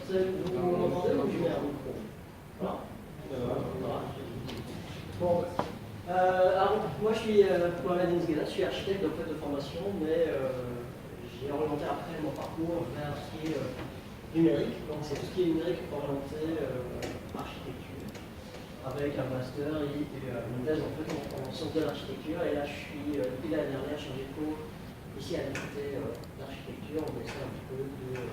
Vous m'entendez ou je mets un micro? Voilà. Voilà. Bon, alors, moi je suis Mohamed Nzguela, je suis architecte en fait, de formation, mais j'ai orienté après mon parcours vers ce qui est numérique. Donc c'est tout ce qui est numérique orienté architecture, avec un master et une thèse en fait en sciences de l'architecture. Et là je suis depuis l'année dernière chargé de cours ici à l'unité d'architecture. On essaie un petit peu de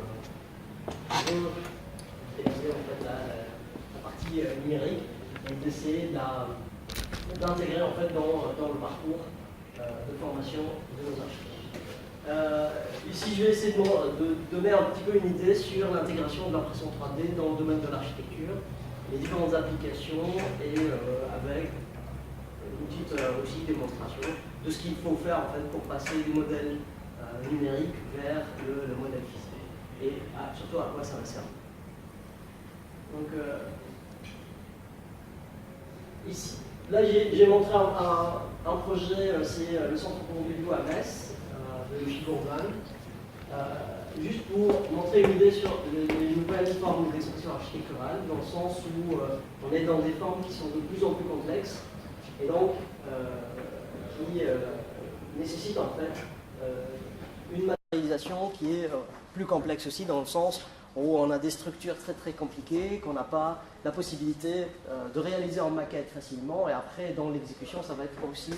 réaliser en fait la partie numérique et d'essayer d'intégrer en fait dans le parcours de formation de nos architectes. Ici, je vais essayer de donner un petit peu une idée sur l'intégration de l'impression 3D dans le domaine de l'architecture, les différentes applications et avec une petite aussi démonstration de ce qu'il faut faire en fait pour passer du modèle numérique vers le modèle physique et surtout à quoi ça va servir. Donc ici, là j'ai montré un projet, c'est le centre Pompidou à Metz, de Logique Urbaine, juste pour montrer une idée sur les nouvelles formes d'expression architecturale, dans le sens où on est dans des formes qui sont de plus en plus complexes et donc qui nécessitent en fait une matérialisation qui est plus complexe aussi, dans le sens où on a des structures très très compliquées, qu'on n'a pas la possibilité de réaliser en maquette facilement, et après dans l'exécution ça va être aussi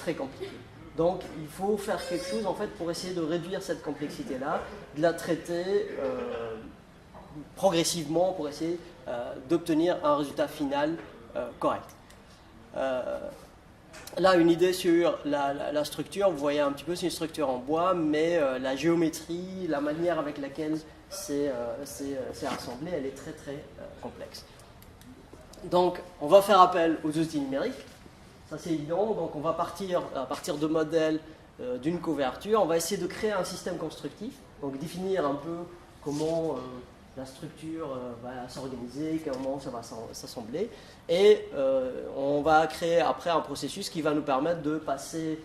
très compliqué. Donc il faut faire quelque chose en fait pour essayer de réduire cette complexité-là, de la traiter progressivement pour essayer d'obtenir un résultat final correct. Là, une idée sur la structure, vous voyez un petit peu, c'est une structure en bois, mais la géométrie, la manière avec laquelle c'est assemblé, elle est très très complexe. Donc, on va faire appel aux outils numériques, ça c'est évident. Donc, on va partir à partir de modèles d'une couverture, on va essayer de créer un système constructif, donc définir un peu comment la structure va s'organiser, comment ça va s'assembler, et on va créer après un processus qui va nous permettre de passer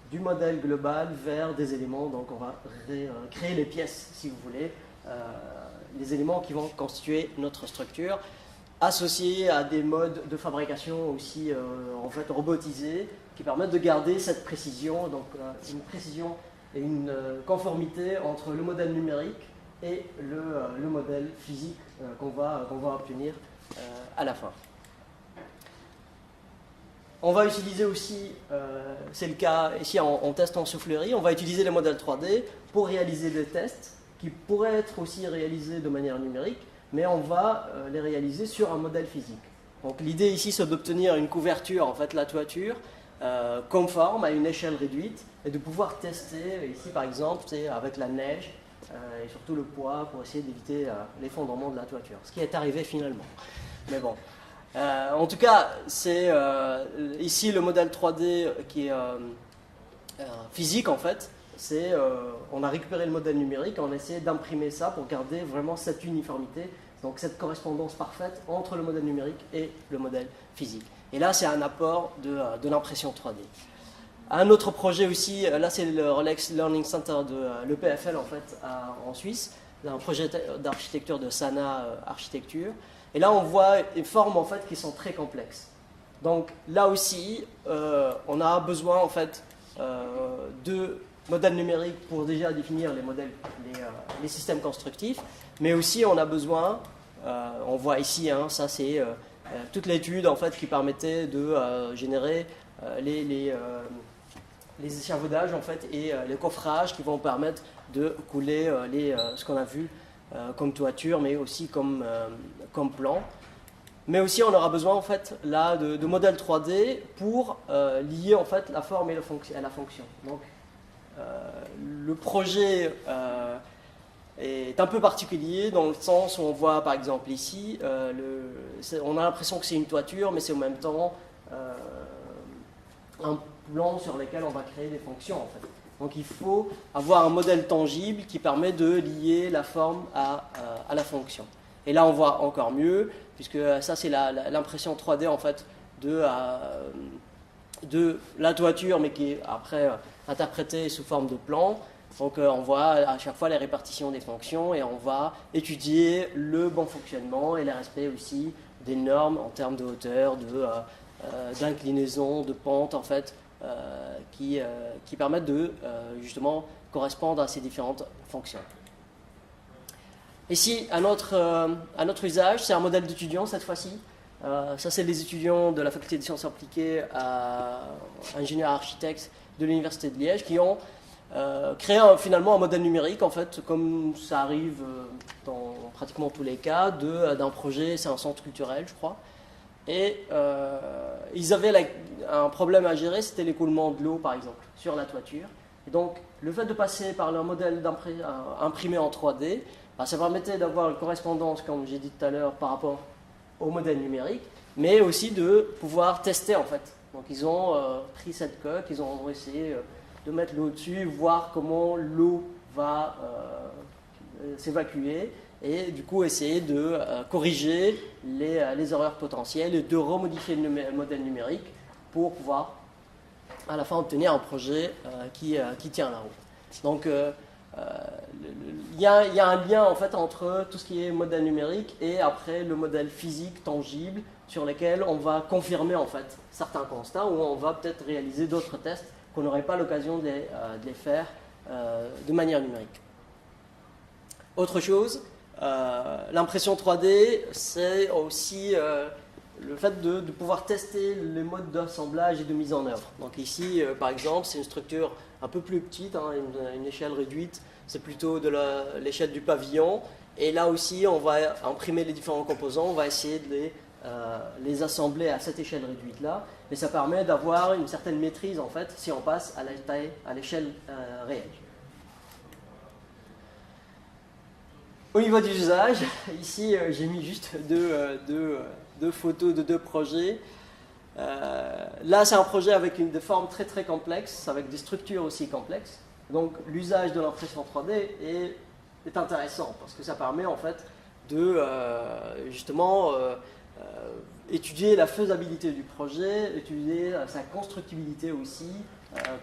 du modèle global vers des éléments. Donc, on va créer les pièces, si vous voulez, les éléments qui vont constituer notre structure, associés à des modes de fabrication aussi en fait robotisés, qui permettent de garder cette précision, donc une précision et une conformité entre le modèle numérique et le modèle physique qu'on va obtenir à la fin. On va utiliser aussi, c'est le cas ici en test en soufflerie, on va utiliser les modèles 3D pour réaliser des tests qui pourraient être aussi réalisés de manière numérique, mais on va les réaliser sur un modèle physique. Donc l'idée ici, c'est d'obtenir une couverture, en fait la toiture, conforme à une échelle réduite, et de pouvoir tester, ici par exemple, c'est avec la neige, et surtout le poids, pour essayer d'éviter l'effondrement de la toiture, ce qui est arrivé finalement. Mais bon. En tout cas, c'est ici le modèle 3D qui est physique en fait. On a récupéré le modèle numérique, on a essayé d'imprimer ça pour garder vraiment cette uniformité, donc cette correspondance parfaite entre le modèle numérique et le modèle physique. Et là, c'est un apport de l'impression 3D. Un autre projet aussi, là c'est le Rolex Learning Center de l'EPFL en fait en Suisse, un projet d'architecture de Sana Architecture. Et là, on voit des formes en fait qui sont très complexes. Donc là aussi, on a besoin en fait de modèles numériques pour déjà définir les systèmes constructifs, mais aussi on a besoin, on voit ici, hein, ça c'est toute l'étude en fait qui permettait de générer les échafaudages en fait et les coffrages qui vont permettre de couler ce qu'on a vu comme toiture, mais aussi comme plan. Mais aussi on aura besoin en fait là de modèles 3D pour lier en fait la forme et la fonction. Donc le projet est un peu particulier dans le sens où on voit par exemple ici, on a l'impression que c'est une toiture, mais c'est en même temps un plan sur lequel on va créer des fonctions en fait. Donc il faut avoir un modèle tangible qui permet de lier la forme à la fonction. Et là on voit encore mieux, puisque ça c'est l'impression 3D en fait de la toiture, mais qui est après interprétée sous forme de plan. Donc on voit à chaque fois les répartitions des fonctions et on va étudier le bon fonctionnement et le respect aussi des normes en termes de hauteur, d'inclinaison, de pente en fait, qui permettent de justement correspondre à ces différentes fonctions. Ici, un autre usage, c'est un modèle d'étudiant cette fois-ci. Ça, c'est les étudiants de la faculté des sciences appliquées à ingénieurs architectes de l'université de Liège qui ont créé finalement un modèle numérique, en fait, comme ça arrive dans pratiquement tous les cas, d'un projet, c'est un centre culturel, je crois. Et ils avaient un problème à gérer, c'était l'écoulement de l'eau, par exemple, sur la toiture. Et donc, le fait de passer par un modèle imprimé en 3D, ça permettait d'avoir une correspondance, comme j'ai dit tout à l'heure, par rapport au modèle numérique, mais aussi de pouvoir tester, en fait. Donc, ils ont pris cette coque, ils ont essayé de mettre l'eau dessus, voir comment l'eau va s'évacuer, et du coup essayer de corriger les erreurs potentielles et de remodifier le modèle numérique pour pouvoir à la fin obtenir un projet qui tient la route. Donc il y a un lien en fait entre tout ce qui est modèle numérique et après le modèle physique tangible sur lequel on va confirmer en fait certains constats ou on va peut-être réaliser d'autres tests qu'on n'aurait pas l'occasion de les faire de manière numérique. Autre chose, l'impression 3D, c'est aussi le fait de pouvoir tester les modes d'assemblage et de mise en œuvre. Donc ici, par exemple, c'est une structure un peu plus petite, hein, une échelle réduite, c'est plutôt de l'échelle du pavillon. Et là aussi, on va imprimer les différents composants, on va essayer de les assembler à cette échelle réduite-là. Et ça permet d'avoir une certaine maîtrise, en fait, si on passe à l'échelle réelle. Au niveau du usage, ici j'ai mis juste deux photos de deux projets. Là c'est un projet avec des formes très très complexes, avec des structures aussi complexes. Donc l'usage de l'impression 3D est intéressant parce que ça permet en fait de justement étudier la faisabilité du projet, étudier sa constructibilité aussi,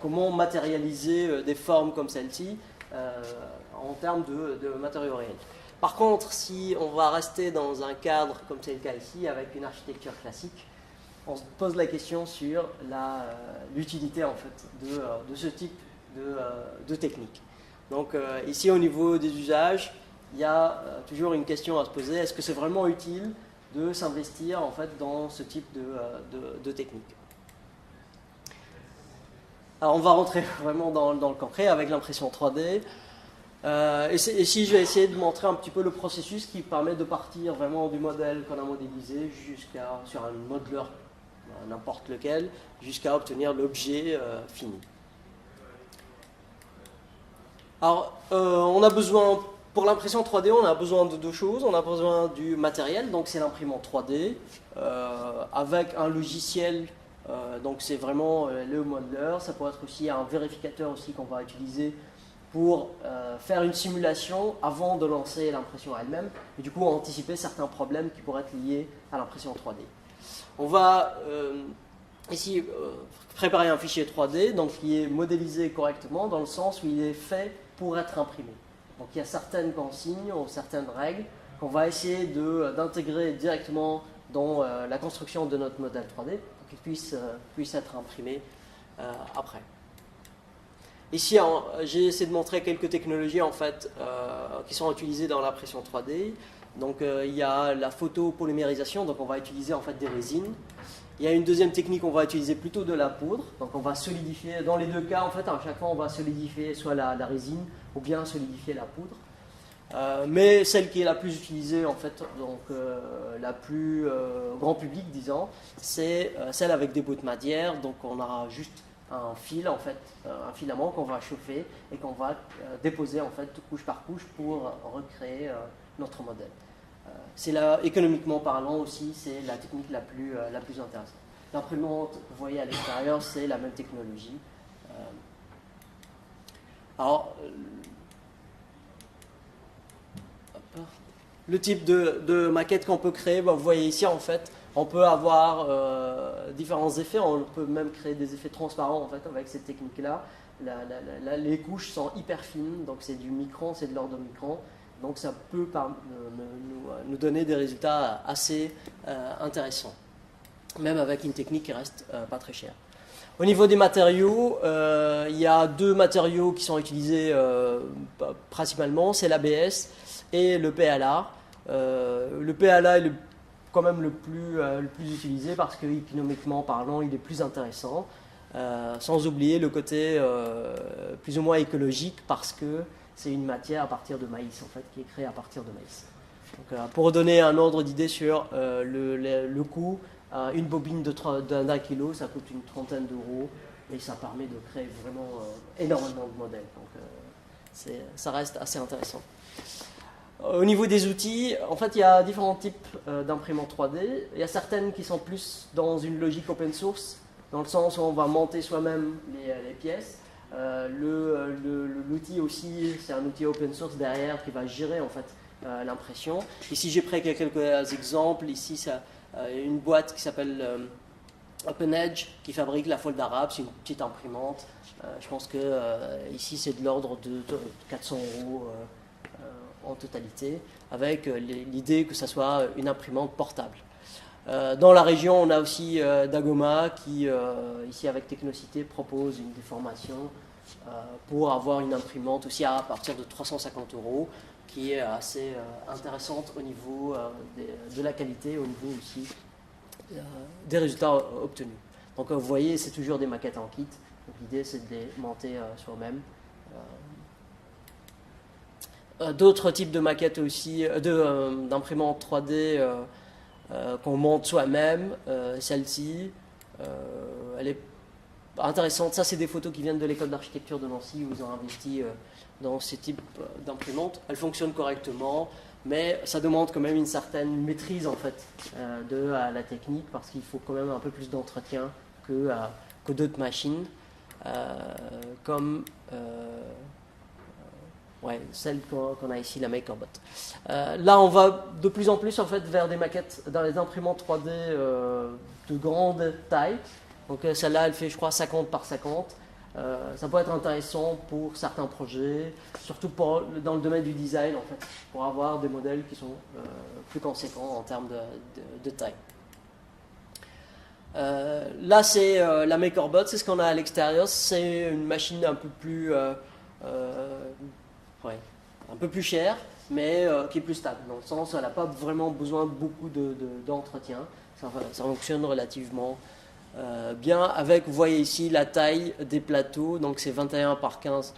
comment matérialiser des formes comme celle-ci en termes de matériaux réels. Par contre, si on va rester dans un cadre, comme c'est le cas ici, avec une architecture classique, on se pose la question sur l'utilité en fait, de ce type de technique. Donc ici, au niveau des usages, il y a toujours une question à se poser. Est-ce que c'est vraiment utile de s'investir en fait, dans ce type de technique? Alors on va rentrer vraiment dans le concret avec l'impression 3D. Et ici, je vais essayer de montrer un petit peu le processus qui permet de partir vraiment du modèle qu'on a modélisé sur un modeleur, n'importe lequel, jusqu'à obtenir l'objet fini. Alors, on a besoin, pour l'impression 3D, on a besoin de deux choses. On a besoin du matériel, donc c'est l'imprimant 3D, avec un logiciel, donc c'est vraiment le modeleur. Ça peut être aussi un vérificateur aussi qu'on va utiliser pour faire une simulation avant de lancer l'impression elle-même et du coup anticiper certains problèmes qui pourraient être liés à l'impression 3D. On va ici préparer un fichier 3D donc, qui est modélisé correctement dans le sens où il est fait pour être imprimé. Donc il y a certaines consignes ou certaines règles qu'on va essayer d'intégrer directement dans la construction de notre modèle 3D pour qu'il puisse être imprimé après. Ici, j'ai essayé de montrer quelques technologies en fait, qui sont utilisées dans l'impression 3D. Donc, il y a la photopolymérisation, donc on va utiliser en fait des résines. Il y a une deuxième technique, on va utiliser plutôt de la poudre. Donc, on va solidifier, dans les deux cas, en fait, à chaque fois, on va solidifier soit la résine ou bien solidifier la poudre. Mais celle qui est la plus utilisée, en fait, donc la plus grand public, disons, c'est celle avec des bouts de matière. Donc, on aura juste un fil en fait, un filament qu'on va chauffer et qu'on va déposer en fait couche par couche pour recréer notre modèle. C'est là, économiquement parlant aussi, c'est la technique la plus intéressante. L'imprimante, vous voyez à l'extérieur, c'est la même technologie. Alors, le type de maquette qu'on peut créer, vous voyez ici en fait, on peut avoir différents effets, on peut même créer des effets transparents en fait, avec cette technique-là. les couches sont hyper fines, donc c'est du micron, c'est de l'ordre de micron. Donc ça peut nous donner des résultats assez intéressants, même avec une technique qui reste pas très chère. Au niveau des matériaux, il y a 2 matériaux qui sont utilisés principalement, c'est l'ABS et le PLA. Le PLA est quand même le plus utilisé parce que économiquement parlant, il est plus intéressant. Sans oublier le côté plus ou moins écologique parce que c'est une matière à partir de maïs en fait, qui est créée à partir de maïs. Donc, pour donner un ordre d'idée sur le coût, une bobine d'1 kilo, ça coûte une trentaine d'euros et ça permet de créer vraiment énormément de modèles. Donc ça reste assez intéressant. Au niveau des outils, en fait, il y a différents types d'imprimantes 3D. Il y a certaines qui sont plus dans une logique open source, dans le sens où on va monter soi-même les pièces. L'outil aussi, c'est un outil open source derrière qui va gérer en fait l'impression. Ici, j'ai pris quelques exemples. Ici, c'est une boîte qui s'appelle OpenEdge qui fabrique la fold arabe. C'est une petite imprimante. Je pense que ici, c'est de l'ordre de 400 euros en totalité, avec l'idée que ça soit une imprimante portable. Dans la région, on a aussi Dagoma qui, ici avec Technocité, propose des formations pour avoir une imprimante aussi à partir de 350 euros, qui est assez intéressante au niveau de la qualité, au niveau aussi des résultats obtenus. Donc vous voyez, c'est toujours des maquettes en kit. L'idée, c'est de les monter soi-même. D'autres types de maquettes aussi, d'imprimantes 3D qu'on monte soi-même. Celle-ci, elle est intéressante. Ça, c'est des photos qui viennent de l'école d'architecture de Nancy où ils ont investi dans ce type d'imprimante. Elle fonctionne correctement, mais ça demande quand même une certaine maîtrise en fait de la technique parce qu'il faut quand même un peu plus d'entretien que d'autres machines comme celle qu'on a ici, la MakerBot. Là, on va de plus en plus en fait vers des maquettes dans les imprimantes 3D de grande taille. Donc celle-là, elle fait, je crois, 50 par 50. Ça peut être intéressant pour certains projets, surtout dans le domaine du design, en fait, pour avoir des modèles qui sont plus conséquents en termes de taille. Là, c'est la MakerBot, c'est ce qu'on a à l'extérieur. C'est une machine un peu plus un peu plus chère, mais qui est plus stable, dans le sens où elle n'a pas vraiment besoin de beaucoup d'entretien. Ça fonctionne relativement bien avec, vous voyez ici, la taille des plateaux, donc c'est 21 par 15,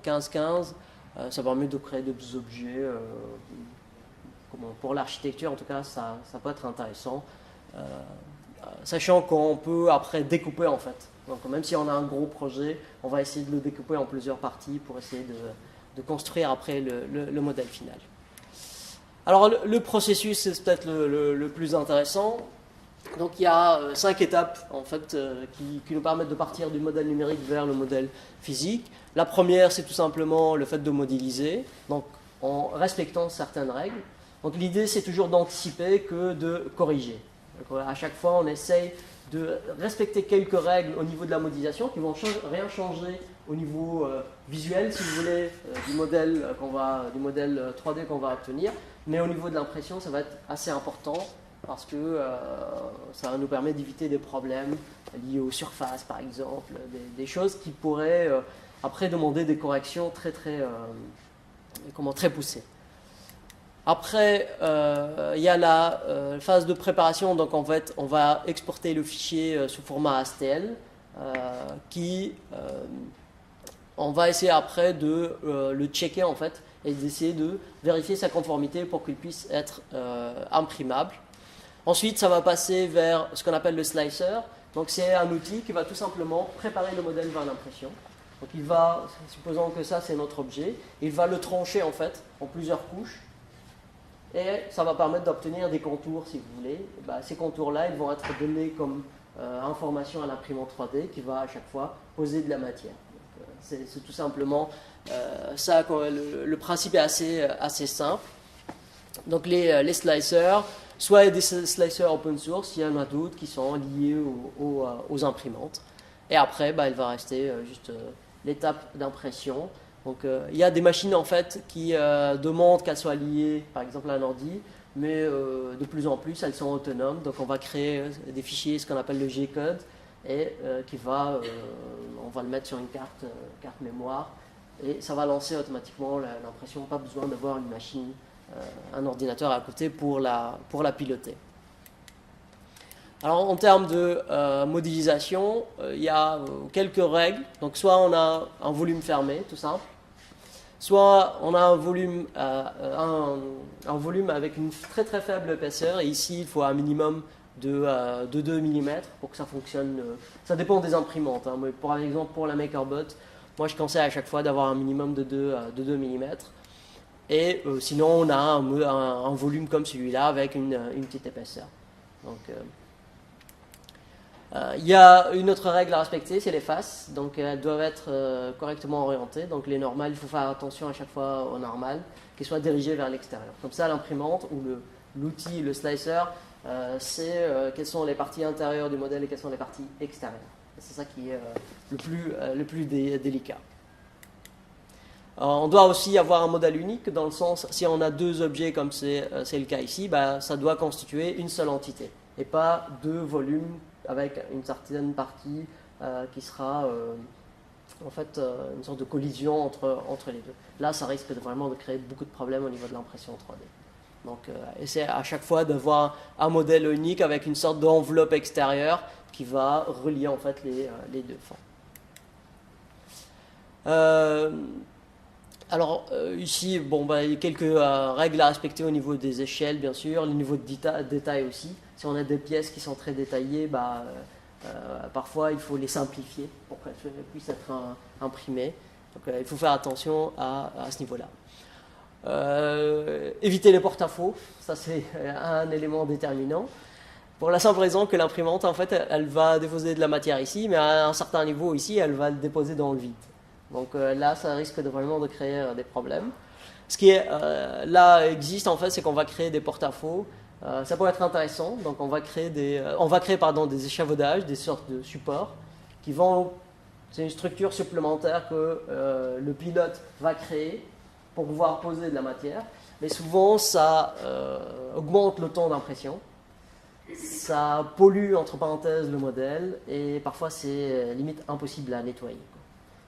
15. Ça permet de créer des objets, pour l'architecture en tout cas, ça peut être intéressant, sachant qu'on peut après découper en fait. Donc même si on a un gros projet, on va essayer de le découper en plusieurs parties pour essayer de construire après le modèle final. Alors le processus, c'est peut-être le plus intéressant. Donc il y a 5 étapes en fait, qui nous permettent de partir du modèle numérique vers le modèle physique. La première, c'est tout simplement le fait de modéliser, donc en respectant certaines règles. Donc l'idée, c'est toujours d'anticiper que de corriger. Donc, à chaque fois, on essaye de respecter quelques règles au niveau de la modélisation qui ne vont rien changer au niveau visuel, si vous voulez, du modèle 3D qu'on va obtenir. Mais au niveau de l'impression, ça va être assez important parce que ça nous permet d'éviter des problèmes liés aux surfaces, par exemple, des choses qui pourraient après demander des corrections très poussées. Après, il y a la phase de préparation, donc en fait, on va exporter le fichier sous format ASTL, on va essayer après de le checker en fait, et d'essayer de vérifier sa conformité pour qu'il puisse être imprimable. Ensuite, ça va passer vers ce qu'on appelle le slicer. Donc c'est un outil qui va tout simplement préparer le modèle vers l'impression. Donc il va, supposons que ça c'est notre objet, il va le trancher en fait en plusieurs couches. Et ça va permettre d'obtenir des contours, si vous voulez. Et ces contours-là, ils vont être donnés comme information à l'imprimante 3D qui va à chaque fois poser de la matière. C'est tout simplement ça. Le principe est assez simple. Donc les slicers, soit des slicers open source, il y en a d'autres qui sont liés aux imprimantes. Et après, il va rester juste l'étape d'impression. Donc il y a des machines en fait qui demandent qu'elles soient liées, par exemple à un ordi, mais de plus en plus elles sont autonomes. Donc on va créer des fichiers, ce qu'on appelle le G-code, et on va le mettre sur une carte mémoire, et ça va lancer automatiquement l'impression. Pas besoin d'avoir une machine, un ordinateur à côté pour la piloter. Alors en termes de modélisation, il y a quelques règles. Donc soit on a un volume fermé, tout simple, soit on a un volume avec une très très faible épaisseur, et ici il faut un minimum de 2 mm pour que ça fonctionne. Ça dépend des imprimantes, hein. Par exemple pour la MakerBot, moi je conseille à chaque fois d'avoir un minimum de 2 mm. Et sinon on a un volume comme celui-là avec une petite épaisseur. Donc il y a une autre règle à respecter, c'est les faces. Donc elles doivent être correctement orientées. Donc les normales, il faut faire attention à chaque fois aux normales, qu'elles soient dirigées vers l'extérieur. Comme ça, l'imprimante ou l'outil, le slicer, c'est quelles sont les parties intérieures du modèle et quelles sont les parties extérieures. C'est ça qui est le plus délicat. On doit aussi avoir un modèle unique, dans le sens, si on a deux objets comme c'est le cas ici, ça doit constituer une seule entité et pas deux volumes avec une certaine partie qui sera en fait une sorte de collision entre les deux. Là, ça risque vraiment de créer beaucoup de problèmes au niveau de l'impression 3D. Donc, essayez à chaque fois d'avoir un modèle unique avec une sorte d'enveloppe extérieure qui va relier en fait les deux fins. Alors ici, il y a quelques règles à respecter au niveau des échelles, bien sûr, le niveau de détail aussi. Si on a des pièces qui sont très détaillées, parfois il faut les simplifier pour qu'elles puissent être imprimées. Donc il faut faire attention à ce niveau-là. Éviter les porte-à-faux, ça c'est un élément déterminant. Pour la simple raison que l'imprimante, en fait, elle va déposer de la matière ici, mais à un certain niveau ici, elle va le déposer dans le vide. Donc là, ça risque vraiment de créer des problèmes. Ce qui là existe en fait, c'est qu'on va créer des porte-à-faux. Ça peut être intéressant. Donc on va créer des échafaudages, des sortes de supports qui vont. C'est une structure supplémentaire que le pilote va créer pour pouvoir poser de la matière. Mais souvent, ça augmente le temps d'impression. Ça pollue entre parenthèses le modèle et parfois c'est limite impossible à nettoyer.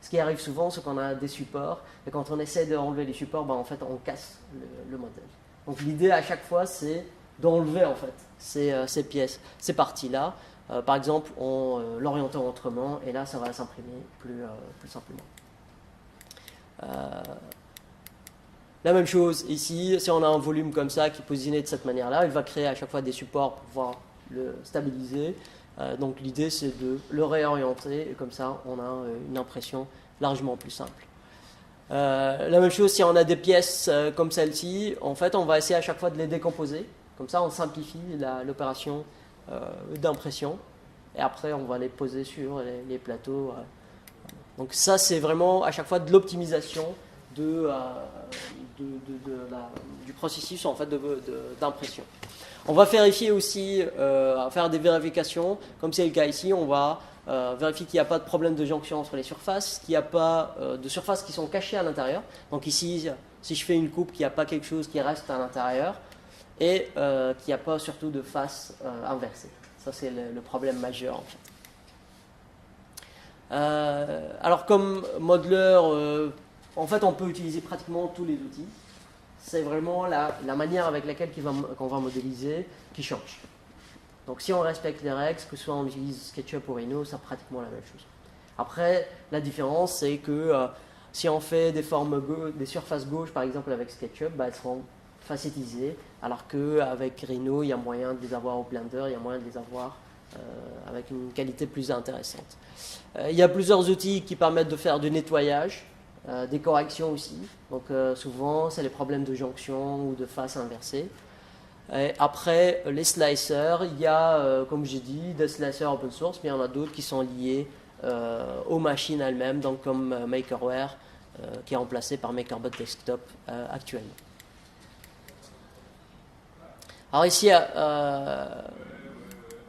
Ce qui arrive souvent, c'est qu'on a des supports, et quand on essaie d'enlever les supports, en fait, on casse le modèle. Donc l'idée à chaque fois, c'est d'enlever en fait ces pièces, ces parties-là. Par exemple, en l'orientant autrement, et là, ça va s'imprimer plus simplement. La même chose ici, si on a un volume comme ça qui est positionné de cette manière-là, il va créer à chaque fois des supports pour pouvoir le stabiliser. Donc l'idée c'est de le réorienter et comme ça on a une impression largement plus simple. La même chose si on a des pièces comme celle-ci, en fait on va essayer à chaque fois de les décomposer. Comme ça on simplifie l'opération d'impression et après on va les poser sur les plateaux. Donc ça c'est vraiment à chaque fois de l'optimisation du processus en fait d'impression. On va vérifier aussi, faire des vérifications, comme c'est le cas ici, on va vérifier qu'il n'y a pas de problème de jonction entre les surfaces, qu'il n'y a pas de surfaces qui sont cachées à l'intérieur. Donc ici, si je fais une coupe, qu'il n'y a pas quelque chose qui reste à l'intérieur et qu'il n'y a pas surtout de face inversée. Ça c'est le problème majeur en fait. Alors comme modeleur, en fait on peut utiliser pratiquement tous les outils. C'est vraiment la manière avec laquelle qu'on va modéliser qui change. Donc si on respecte les règles, que ce soit on utilise SketchUp ou Rhino, c'est pratiquement la même chose. Après, la différence, c'est que si on fait des surfaces gauches, par exemple avec SketchUp, elles seront facétisées, alors qu'avec Rhino, il y a moyen de les avoir au Blender, il y a moyen de les avoir avec une qualité plus intéressante. Il y a plusieurs outils qui permettent de faire du nettoyage. Des corrections aussi, donc souvent c'est les problèmes de jonction ou de face inversée. Et après les slicers, il y a comme j'ai dit des slicers open source, mais il y en a d'autres qui sont liés aux machines elles-mêmes, donc comme Makerware qui est remplacé par MakerBot Desktop actuellement. Alors ici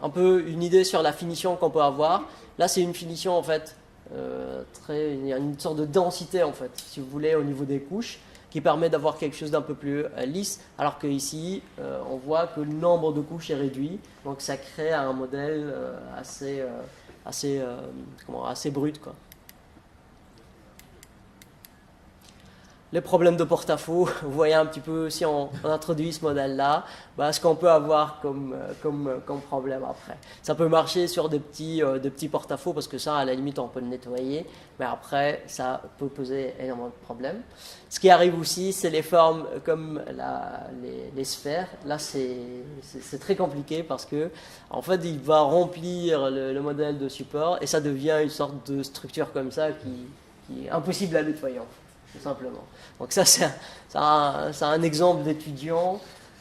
un peu une idée sur la finition qu'on peut avoir. Là, c'est une finition en fait, il y a une sorte de densité en fait, si vous voulez, au niveau des couches, qui permet d'avoir quelque chose d'un peu plus lisse, alors qu'ici, on voit que le nombre de couches est réduit, donc ça crée un modèle assez brut, quoi. Les problèmes de porte-à-faux, vous voyez un petit peu, si on introduit ce modèle-là, ce qu'on peut avoir comme problème après. Ça peut marcher sur des petits porte-à-faux, parce que ça, à la limite, on peut le nettoyer, mais après, ça peut poser énormément de problèmes. Ce qui arrive aussi, c'est les formes comme les sphères. Là, c'est très compliqué, parce que, en fait, il va remplir le modèle de support, et ça devient une sorte de structure comme ça qui est impossible à nettoyer, en fait. Tout simplement. Donc ça, c'est un exemple d'étudiant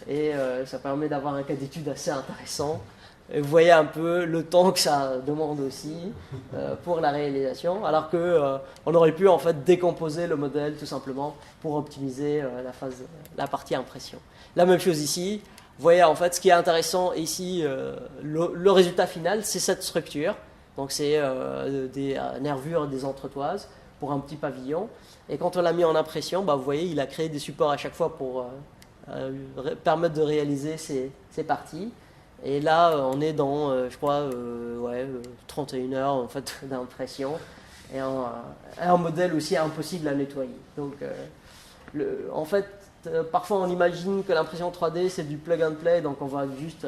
et ça permet d'avoir un cas d'étude assez intéressant. Et vous voyez un peu le temps que ça demande aussi pour la réalisation, alors que on aurait pu en fait décomposer le modèle tout simplement pour optimiser la partie impression. La même chose ici. Vous voyez en fait ce qui est intéressant ici, le résultat final, c'est cette structure. Donc c'est des nervures et des entretoises pour un petit pavillon. Et quand on l'a mis en impression, vous voyez, il a créé des supports à chaque fois pour permettre de réaliser ces parties. Et là, on est dans, je crois, 31 heures en fait, d'impression. Et un modèle aussi impossible à nettoyer. Donc, en fait, parfois on imagine que l'impression 3D, c'est du plug and play. Donc, on va juste,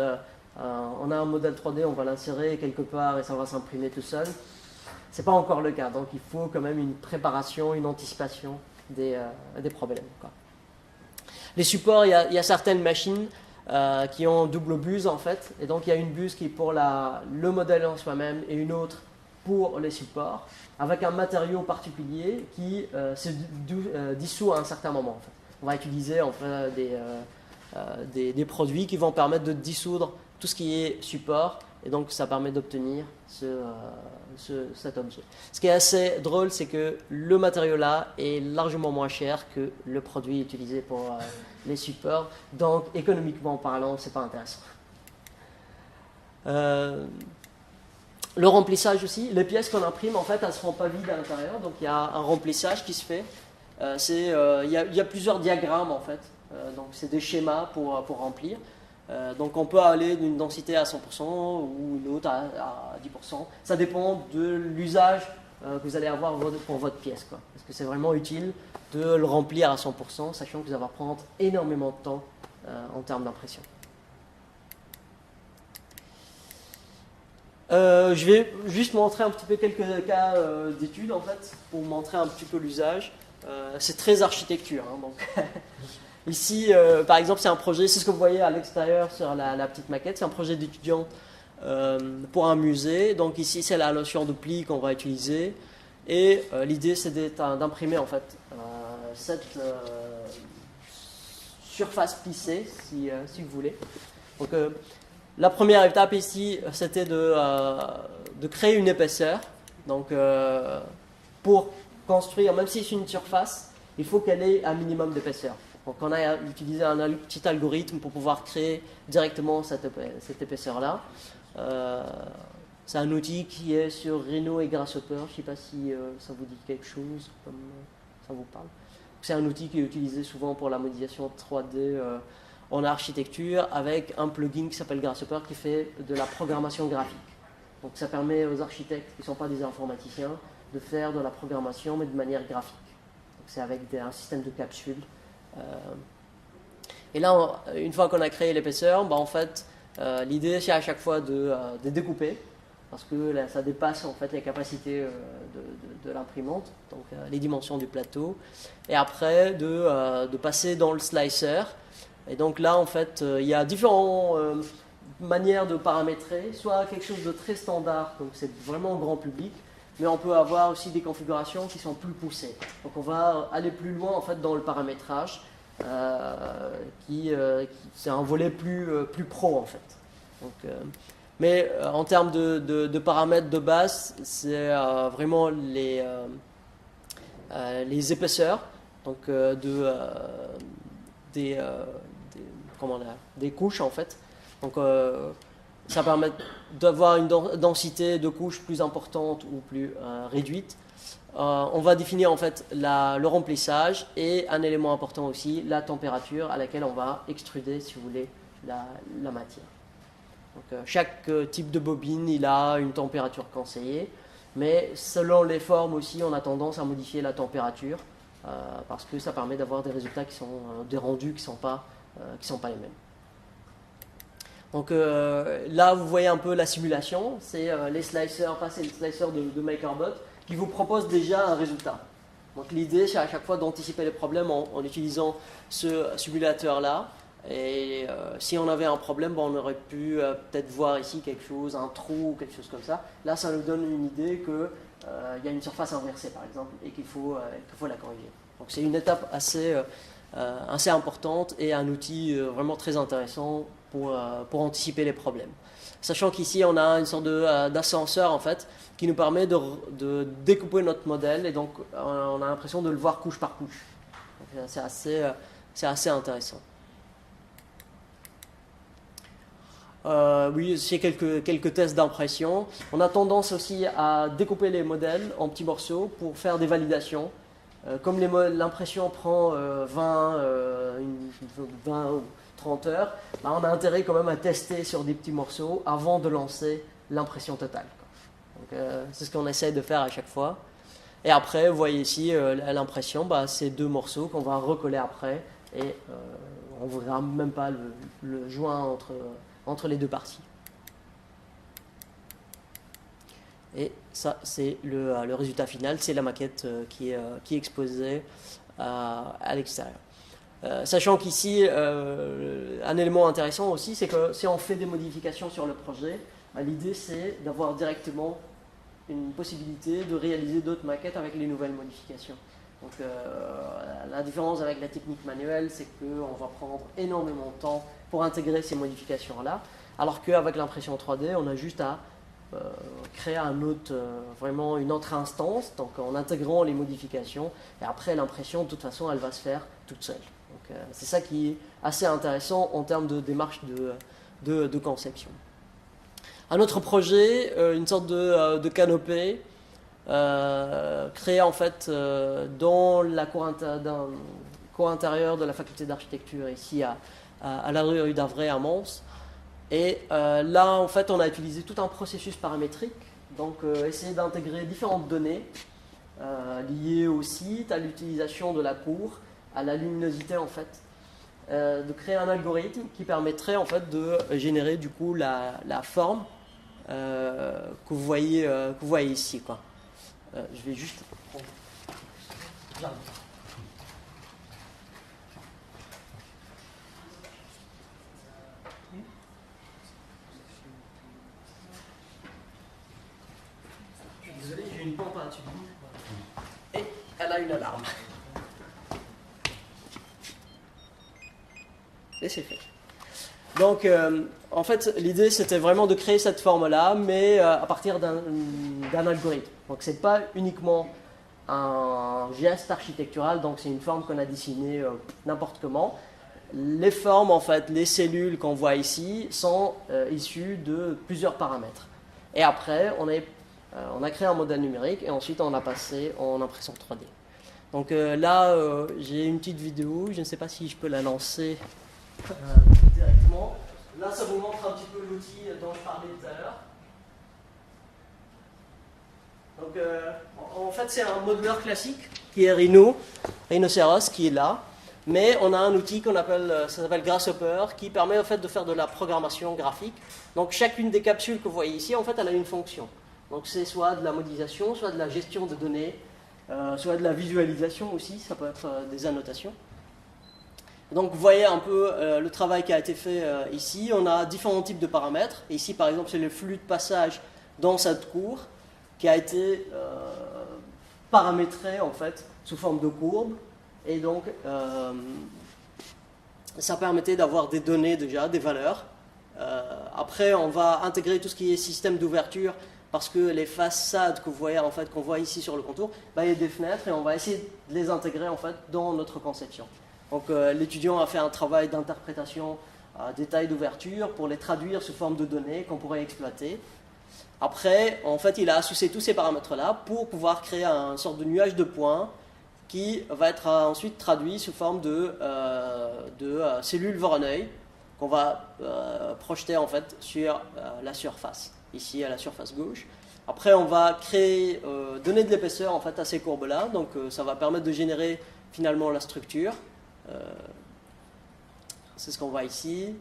on a un modèle 3D, on va l'insérer quelque part et ça va s'imprimer tout seul. Ce n'est pas encore le cas, donc il faut quand même une préparation, une anticipation des problèmes, quoi. Les supports, il y a certaines machines qui ont double buse en fait, et donc il y a une buse qui est pour le modèle en soi-même et une autre pour les supports, avec un matériau particulier qui se dissout à un certain moment. En fait. On va utiliser en fait, des produits qui vont permettre de dissoudre tout ce qui est support, et donc ça permet d'obtenir cet objet. Ce qui est assez drôle, c'est que le matériau là est largement moins cher que le produit utilisé pour les supports, donc économiquement parlant, c'est pas intéressant. Le remplissage aussi, les pièces qu'on imprime en fait elles ne seront pas vides à l'intérieur, donc il y a un remplissage qui se fait. Il y a plusieurs diagrammes en fait, donc c'est des schémas pour remplir. Donc on peut aller d'une densité à 100% ou une autre à 10%. Ça dépend de l'usage que vous allez avoir pour votre pièce, quoi. Parce que c'est vraiment utile de le remplir à 100%, sachant que ça va prendre énormément de temps en termes d'impression. Je vais juste montrer un petit peu quelques cas d'études en fait, pour montrer un petit peu l'usage. C'est très architecture, hein, donc ici, par exemple, c'est un projet, c'est ce que vous voyez à l'extérieur sur la petite maquette, c'est un projet d'étudiant pour un musée. Donc ici, c'est la notion de pli qu'on va utiliser. Et l'idée, c'est d'imprimer en fait cette surface plissée, si vous voulez. Donc la première étape ici, c'était de créer une épaisseur. Donc pour construire, même si c'est une surface, il faut qu'elle ait un minimum d'épaisseur. Donc on a utilisé un petit algorithme pour pouvoir créer directement cette épaisseur-là. C'est un outil qui est sur Rhino et Grasshopper. Je ne sais pas si ça vous dit quelque chose, comme ça vous parle. C'est un outil qui est utilisé souvent pour la modélisation 3D en architecture avec un plugin qui s'appelle Grasshopper qui fait de la programmation graphique. Donc ça permet aux architectes qui ne sont pas des informaticiens de faire de la programmation mais de manière graphique. Donc c'est avec un système de capsules. Et là, une fois qu'on a créé l'épaisseur, en fait, l'idée c'est à chaque fois de découper parce que là, ça dépasse en fait les capacités de l'imprimante, donc les dimensions du plateau, et après de passer dans le slicer. Et donc là, en fait, il y a différentes manières de paramétrer, soit quelque chose de très standard, donc c'est vraiment grand public, mais on peut avoir aussi des configurations qui sont plus poussées. Donc on va aller plus loin en fait dans le paramétrage, c'est un volet plus pro en fait. Donc, mais en termes de paramètres de base, c'est vraiment les épaisseurs, donc des couches en fait. Donc ça permet d'avoir une densité de couches plus importante ou plus réduite. On va définir en fait le remplissage et un élément important aussi, la température à laquelle on va extruder, si vous voulez, la matière. Donc, chaque type de bobine, il a une température conseillée, mais selon les formes aussi, on a tendance à modifier la température parce que ça permet d'avoir des résultats qui sont des rendus qui sont pas les mêmes. Donc là, vous voyez un peu la simulation, c'est les slicers, c'est le slicer de MakerBot qui vous propose déjà un résultat. Donc l'idée, c'est à chaque fois d'anticiper les problèmes en utilisant ce simulateur-là. Et si on avait un problème, on aurait pu peut-être voir ici quelque chose, un trou ou quelque chose comme ça. Là, ça nous donne une idée qu'il y a une surface inversée, par exemple, et qu'il faut la corriger. Donc c'est une étape assez importante et un outil vraiment très intéressant pour anticiper les problèmes. Sachant qu'ici, on a une sorte d'ascenseur en fait, qui nous permet de découper notre modèle et donc on a l'impression de le voir couche par couche. C'est assez intéressant. Oui, c'est quelques tests d'impression. On a tendance aussi à découper les modèles en petits morceaux pour faire des validations. Comme l'impression prend 20 ou 30 heures, bah on a intérêt quand même à tester sur des petits morceaux avant de lancer l'impression totale. Donc, c'est ce qu'on essaie de faire à chaque fois. Et après, vous voyez ici l'impression, bah, c'est deux morceaux qu'on va recoller après et on ne verra même pas le joint entre les deux parties. Et ça, c'est le résultat final, c'est la maquette qui est exposée à l'extérieur. Sachant qu'ici, un élément intéressant aussi, c'est que si on fait des modifications sur le projet, l'idée c'est d'avoir directement une possibilité de réaliser d'autres maquettes avec les nouvelles modifications. Donc la différence avec la technique manuelle, c'est qu'on va prendre énormément de temps pour intégrer ces modifications-là, alors qu'avec l'impression 3D, on a juste à créer vraiment une autre instance, donc en intégrant les modifications, et après l'impression, de toute façon, elle va se faire toute seule. Donc c'est ça qui est assez intéressant en termes de démarche de conception. Un autre projet, une sorte de canopée, créée en fait dans la cour intérieure de la faculté d'architecture ici à la rue d'Avray à Mons. Et là, en fait, on a utilisé tout un processus paramétrique, donc essayer d'intégrer différentes données liées au site, à l'utilisation de la cour, à la luminosité en fait, de créer un algorithme qui permettrait en fait de générer du coup la forme que vous voyez ici, quoi. Je vais juste prendre. Désolé, j'ai une pompe à dessus. Et elle a une alarme. Et c'est fait. Donc, en fait, l'idée, c'était vraiment de créer cette forme-là, mais à partir d'un algorithme. Donc, ce n'est pas uniquement un geste architectural, donc c'est une forme qu'on a dessinée n'importe comment. Les formes, en fait, les cellules qu'on voit ici, sont issues de plusieurs paramètres. Et après, on a créé un modèle numérique et ensuite on a passé en impression 3D. Donc là, j'ai une petite vidéo, je ne sais pas si je peux la lancer directement. Là, ça vous montre un petit peu l'outil dont je parlais tout à l'heure. Donc en fait, c'est un modeleur classique qui est Rhinoceros qui est là. Mais on a un outil ça s'appelle Grasshopper, qui permet en fait de faire de la programmation graphique. Donc chacune des capsules que vous voyez ici, en fait, elle a une fonction. Donc c'est soit de la modélisation, soit de la gestion de données, soit de la visualisation aussi, ça peut être des annotations. Donc vous voyez un peu le travail qui a été fait ici. On a différents types de paramètres. Et ici, par exemple, c'est le flux de passage dans cette cour qui a été paramétré en fait sous forme de courbe. Et donc, ça permettait d'avoir des données déjà, des valeurs. Après, on va intégrer tout ce qui est système d'ouverture, parce que les façades que vous voyez, en fait, qu'on voit ici sur le contour, bah, il y a des fenêtres et on va essayer de les intégrer en fait, dans notre conception. Donc, l'étudiant a fait un travail d'interprétation des tailles d'ouverture pour les traduire sous forme de données qu'on pourrait exploiter. Après, en fait, il a associé tous ces paramètres-là pour pouvoir créer une sorte de nuage de points qui va être ensuite traduit sous forme de cellules Voronoi qu'on va projeter en fait sur la surface, ici à la surface gauche. Après, on va créer, donner de l'épaisseur en fait à ces courbes-là, donc ça va permettre de générer finalement la structure. C'est ce qu'on voit ici.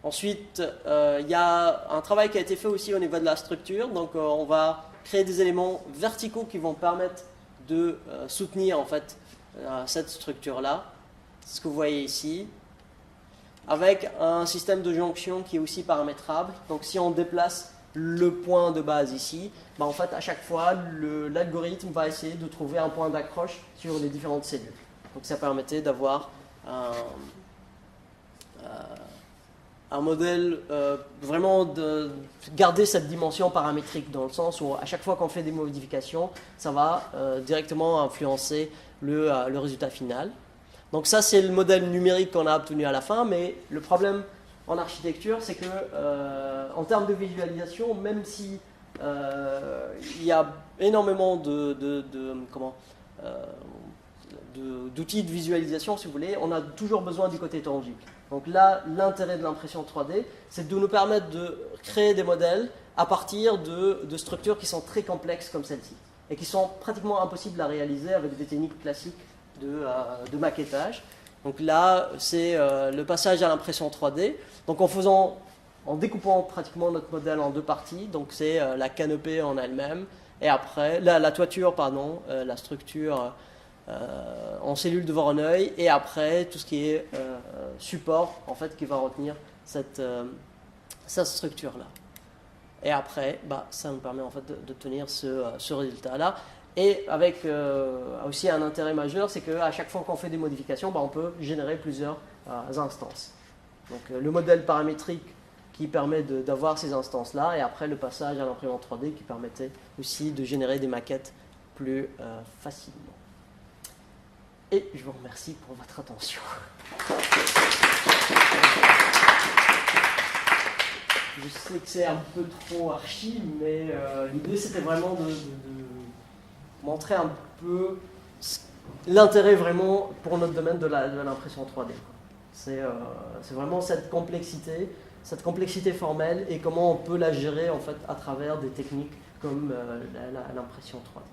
Ensuite, il y a un travail qui a été fait aussi au niveau de la structure. Donc, on va créer des éléments verticaux qui vont permettre de soutenir en fait cette structure-là. C'est ce que vous voyez ici. Avec un système de jonction qui est aussi paramétrable. Donc, si on déplace le point de base ici, ben, en fait, à chaque fois, l'algorithme va essayer de trouver un point d'accroche sur les différentes cellules. Donc, ça permettait d'avoir un modèle vraiment de garder cette dimension paramétrique dans le sens où à chaque fois qu'on fait des modifications, ça va directement influencer le résultat final. Donc ça c'est le modèle numérique qu'on a obtenu à la fin, mais le problème en architecture c'est que en termes de visualisation, même si il y a énormément d'outils de visualisation si vous voulez, on a toujours besoin du côté tangible. Donc là, l'intérêt de l'impression 3D, c'est de nous permettre de créer des modèles à partir de structures qui sont très complexes comme celle-ci et qui sont pratiquement impossibles à réaliser avec des techniques classiques de maquettage. Donc là, c'est le passage à l'impression 3D. Donc en découpant pratiquement notre modèle en deux parties, donc c'est la canopée en elle-même et après la toiture, pardon, la structure en cellules de Voronoi et après tout ce qui est support en fait qui va retenir cette structure là et après ça nous permet en fait d'obtenir ce résultat là et avec aussi un intérêt majeur, c'est qu'à chaque fois qu'on fait des modifications on peut générer plusieurs instances, donc le modèle paramétrique qui permet d'avoir ces instances là et après le passage à l'imprimante 3D qui permettait aussi de générer des maquettes plus facilement. Et je vous remercie pour votre attention. Je sais que c'est un peu trop archi, mais l'idée c'était vraiment de montrer un peu l'intérêt vraiment pour notre domaine de l'impression 3D. C'est vraiment cette complexité formelle et comment on peut la gérer en fait à travers des techniques comme l'impression 3D.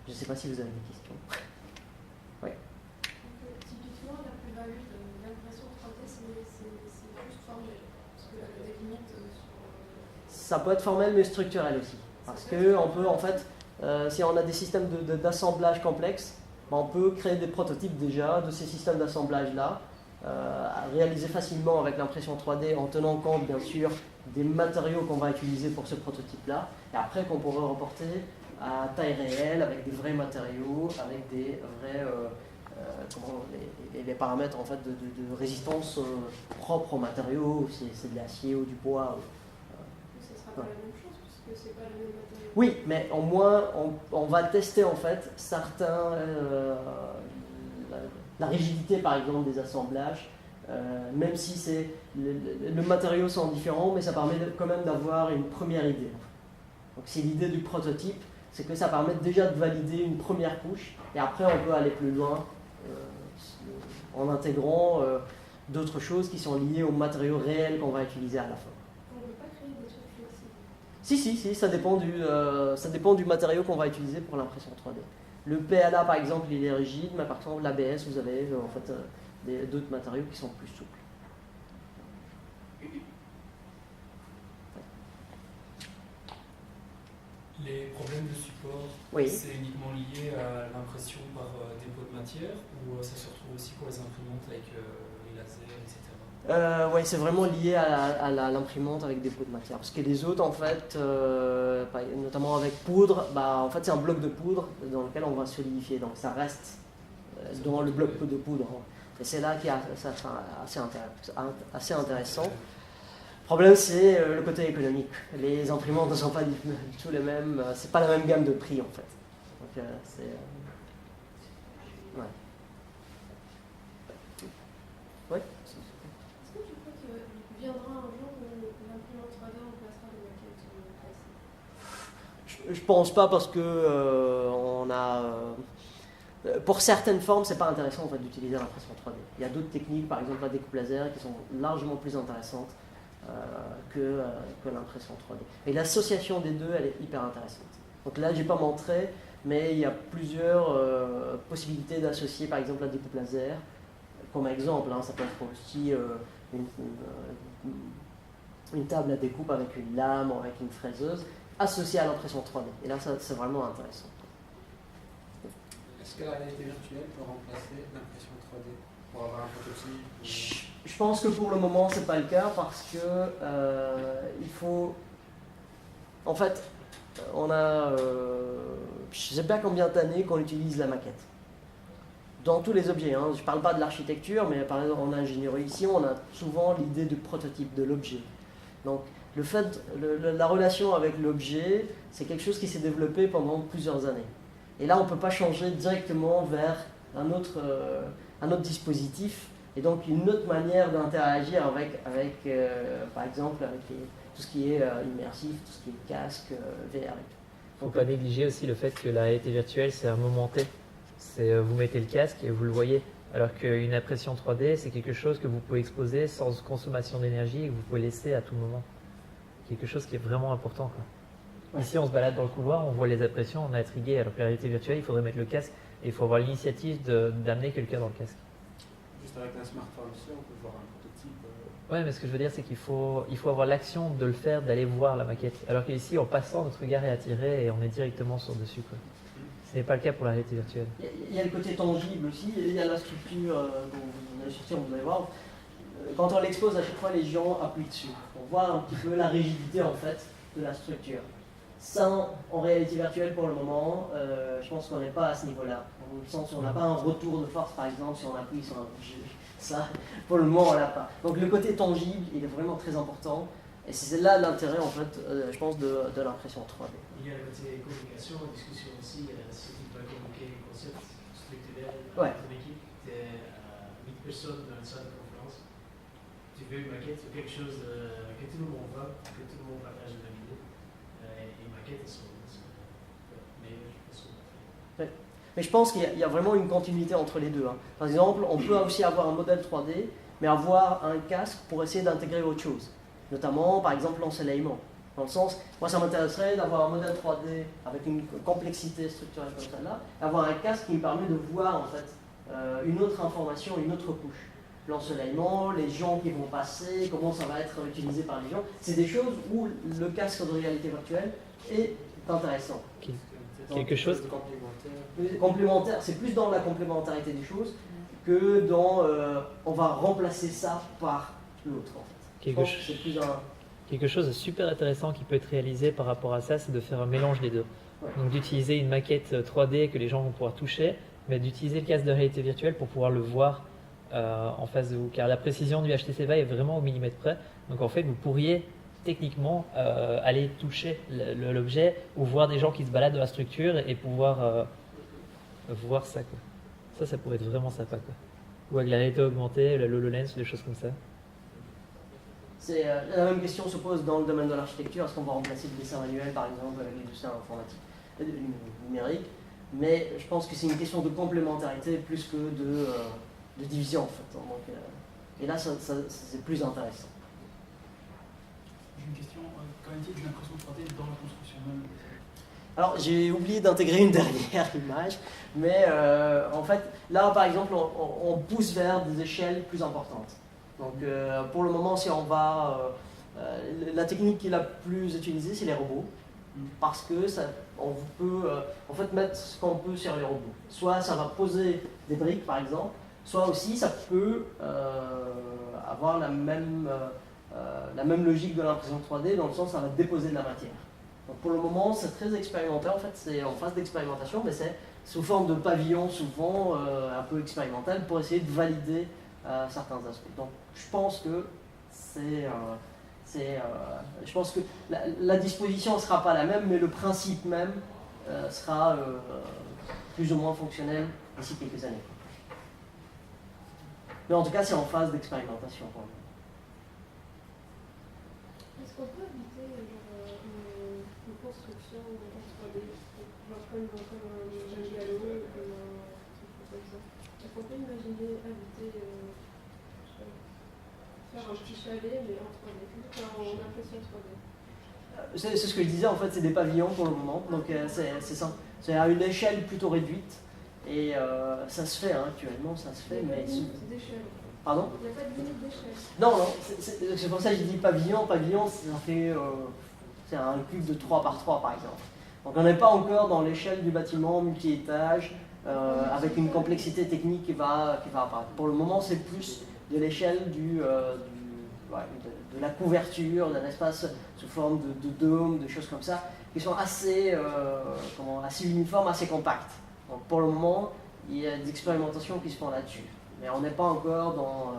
Je ne sais pas si vous avez des questions. Oui. Typiquement, la plus-value de l'impression 3D, c'est juste formel. Parce que les limites Ça peut être formel mais structurel aussi. Parce qu'on peut, en fait, si on a des systèmes d'assemblage complexes, on peut créer des prototypes déjà de ces systèmes d'assemblage-là, réaliser facilement avec l'impression 3D en tenant compte, bien sûr, des matériaux qu'on va utiliser pour ce prototype-là, et après qu'on pourrait reporter à taille réelle, avec des vrais matériaux, avec des vrais les paramètres en fait, de résistance propres aux matériaux, c'est de l'acier ou du bois. Ça ne sera pas la même chose, puisque c'est pas le même matériau. Oui, mais au moins on va tester en fait certains, la rigidité par exemple des assemblages, même si le matériaux sont différents, mais ça permet quand même d'avoir une première idée. Donc c'est l'idée du prototype, c'est que ça permet déjà de valider une première couche et après on peut aller plus loin en intégrant d'autres choses qui sont liées aux matériaux réels qu'on va utiliser à la fin. On ne peut pas créer des trucs flexibles. Si, ça dépend du matériau qu'on va utiliser pour l'impression 3D. Le PLA par exemple il est rigide, mais par exemple l'ABS vous avez en fait d'autres matériaux qui sont plus souples. Les problèmes de support, oui. C'est uniquement lié à l'impression par dépôt de matière ou ça se retrouve aussi pour les imprimantes avec les lasers, etc. Oui, c'est vraiment lié à l'imprimante avec dépôt de matière. Parce que les autres, en fait, notamment avec poudre, en fait, c'est un bloc de poudre dans lequel on va solidifier. Donc ça reste dans le bloc de poudre. Et c'est là qui est assez intéressant. Le problème, c'est le côté économique. Les imprimantes ne sont pas du tout les mêmes, c'est pas la même gamme de prix en fait. Donc, Ouais. Ouais. Est-ce que tu crois qu'il viendra un jour où l'imprimante 3D remplacera les maquettes classiques? Je pense pas parce que pour certaines formes, c'est pas intéressant en fait, d'utiliser l'impression 3D. Il y a d'autres techniques, par exemple la découpe laser, qui sont largement plus intéressantes que l'impression 3D. Et l'association des deux, elle est hyper intéressante. Donc là, j'ai pas montré, mais il y a plusieurs possibilités d'associer, par exemple, la découpe laser, comme exemple. Ça peut être aussi une table à découpe avec une lame ou avec une fraiseuse, associée à l'impression 3D. Et là, c'est vraiment intéressant. Est-ce que la réalité virtuelle peut remplacer l'impression 3D pour avoir un prototype Je pense que pour le moment, c'est pas le cas parce que il faut. En fait, on a. Je sais pas combien d'années qu'on utilise la maquette. Dans tous les objets. Je ne parle pas de l'architecture, mais par exemple en ingénierie ici, on a souvent l'idée du prototype, de l'objet. Donc, la relation avec l'objet, c'est quelque chose qui s'est développé pendant plusieurs années. Et là, on ne peut pas changer directement vers un autre dispositif, et donc une autre manière d'interagir avec par exemple, avec tout ce qui est immersif, tout ce qui est casque, VR et tout. Il ne faut pas négliger aussi le fait que la réalité virtuelle, c'est un moment T. Vous mettez le casque et vous le voyez. Alors qu'une impression 3D, c'est quelque chose que vous pouvez exposer sans consommation d'énergie et que vous pouvez laisser à tout moment. Quelque chose qui est vraiment important, quoi. Ouais. Ici, on se balade dans le couloir, on voit les impressions, on est intrigué. Alors que la réalité virtuelle, il faudrait mettre le casque et il faut avoir l'initiative d'amener quelqu'un dans le casque. Juste avec un smartphone aussi, on peut voir un prototype. Ouais, mais ce que je veux dire, c'est qu'il faut avoir l'action de le faire, d'aller voir la maquette. Alors qu'ici, en passant, notre regard est attiré et on est directement sur dessus, quoi. Ce n'est pas le cas pour la réalité virtuelle. Il y a le côté tangible aussi, il y a la structure, vous allez voir. Quand on l'expose, à chaque fois, les gens appuient dessus. On voit un petit peu la rigidité, en fait, de la structure. Ça, en réalité virtuelle, pour le moment, je pense qu'on n'est pas à ce niveau-là. Dans le sens où on n'a pas un retour de force, par exemple, si on appuie sur un objet. Ça, pour le moment, on l'a pas. Donc le côté tangible, il est vraiment très important. Et c'est là l'intérêt, en fait, je pense, de l'impression 3D. Il y a le côté communication, discussion aussi, si tu peux communiquer les concepts structurels Ouais. dans ton équipe, tu es 8 personnes dans une salle de conférence, tu veux une maquette ou quelque chose que tout le monde voit, que tout le monde partage la même idée, et une maquette est meilleure façon de faire. Mais je pense qu'il y a vraiment une continuité entre les deux. Par exemple, on peut aussi avoir un modèle 3D, mais avoir un casque pour essayer d'intégrer autre chose. Notamment, par exemple, l'ensoleillement. Dans le sens, moi ça m'intéresserait d'avoir un modèle 3D avec une complexité structurelle comme celle-là, avoir un casque qui me permet de voir en fait une autre information, une autre couche. L'ensoleillement, les gens qui vont passer, comment ça va être utilisé par les gens, c'est des choses où le casque de réalité virtuelle est intéressant. Quelque chose Complémentaire, c'est plus dans la complémentarité des choses que dans on va remplacer ça par l'autre en fait. Je pense que c'est plus Quelque chose de super intéressant qui peut être réalisé par rapport à ça, c'est de faire un mélange des deux. Ouais. Donc d'utiliser une maquette 3D que les gens vont pouvoir toucher, mais d'utiliser le casque de réalité virtuelle pour pouvoir le voir en face de vous. Car la précision du HTC Vive est vraiment au millimètre près. Donc en fait, vous pourriez techniquement aller toucher l'objet ou voir des gens qui se baladent dans la structure et pouvoir voir ça, quoi. Ça pourrait être vraiment sympa, quoi. Ou avec la réalité augmentée, le HoloLens, des choses comme ça. C'est, la même question se pose dans le domaine de l'architecture. Est-ce qu'on va remplacer le dessin manuel, par exemple, avec le dessin informatique, numérique? Mais je pense que c'est une question de complémentarité plus que de division, en fait. Donc, et là, c'est plus intéressant. J'ai une question. Qu'en est-il de l'impression 3D dans la construction même? Alors, j'ai oublié d'intégrer une dernière image, mais en fait, là, par exemple, on pousse vers des échelles plus importantes. Donc, pour le moment, si on va... la technique qui est la plus utilisée, c'est les robots, parce que on peut en fait mettre ce qu'on peut sur les robots. Soit ça va poser des briques, par exemple, soit aussi ça peut avoir la même logique de l'impression 3D, dans le sens où ça va déposer de la matière. Donc, pour le moment, c'est très expérimenté, en fait, c'est en phase d'expérimentation, mais c'est sous forme de pavillon, souvent un peu expérimental, pour essayer de valider certains aspects. Donc, je pense que je pense que la disposition ne sera pas la même, mais le principe même sera plus ou moins fonctionnel d'ici quelques années. Mais en tout cas, c'est en phase d'expérimentation pour le moment. Est-ce qu'on peut éviter une construction en 3D, genre comme un bungalow ou comme un truc comme ça? Est-ce qu'on peut imaginer habiter, faire un petit chalet mais en 3D, en impression 3D? C'est ce que je disais, en fait, c'est des pavillons pour le moment, donc c'est ça. C'est à une échelle plutôt réduite, et ça se fait, hein, actuellement, ça se fait, Il n'y a mais... pas de limite d'échelle. Pardon? Il n'y a pas de limite d'échelle. Non, non, c'est pour ça que j'ai dit pavillon. Pavillon, ça fait... c'est un cube de 3 par 3, par exemple. Donc on n'est pas encore dans l'échelle du bâtiment multi-étage, avec une complexité technique qui va apparaître. Pour le moment, c'est plus de l'échelle de la couverture d'un espace sous forme de dôme, de choses comme ça, qui sont assez uniformes, assez compacts. Donc pour le moment, il y a des expérimentations qui se font là-dessus. Mais on n'est pas encore dans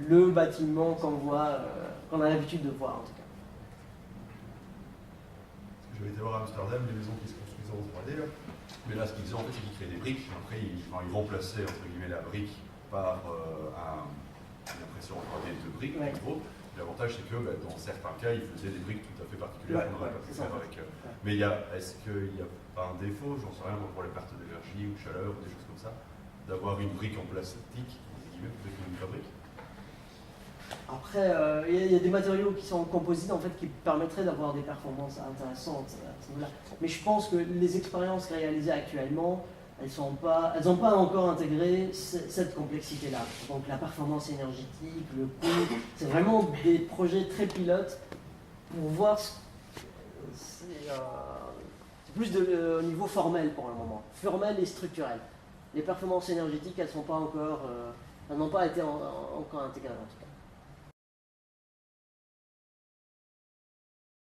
le bâtiment qu'on a l'habitude de voir en tout cas. J'avais été voir à Amsterdam les maisons qui se construisent en 3D là. Mais là, ce qu'ils faisaient en fait, c'est qu'ils créaient des briques. Après, ils remplaçaient entre guillemets la brique par une impression en 3D de briques. Ouais. En gros, l'avantage c'est que dans certains cas, ils faisaient des briques tout à fait particulières qu'on n'aurait pas pu faire avec. Mais est-ce qu'il n'y a pas un défaut, j'en sais rien, pour les pertes d'énergie ou de chaleur ou des choses comme ça, d'avoir une brique en plastique, entre guillemets, plutôt qu'une fabrique? Après, il y a des matériaux qui sont composites en fait qui permettraient d'avoir des performances intéressantes à ce niveau-là. Mais je pense que les expériences réalisées actuellement, elles n'ont pas encore intégré cette complexité-là. Donc la performance énergétique, le coût, c'est vraiment des projets très pilotes pour voir. C'est plus de niveau formel pour le moment, formel et structurel. Les performances énergétiques, elles n'ont pas été encore intégrées en tout cas.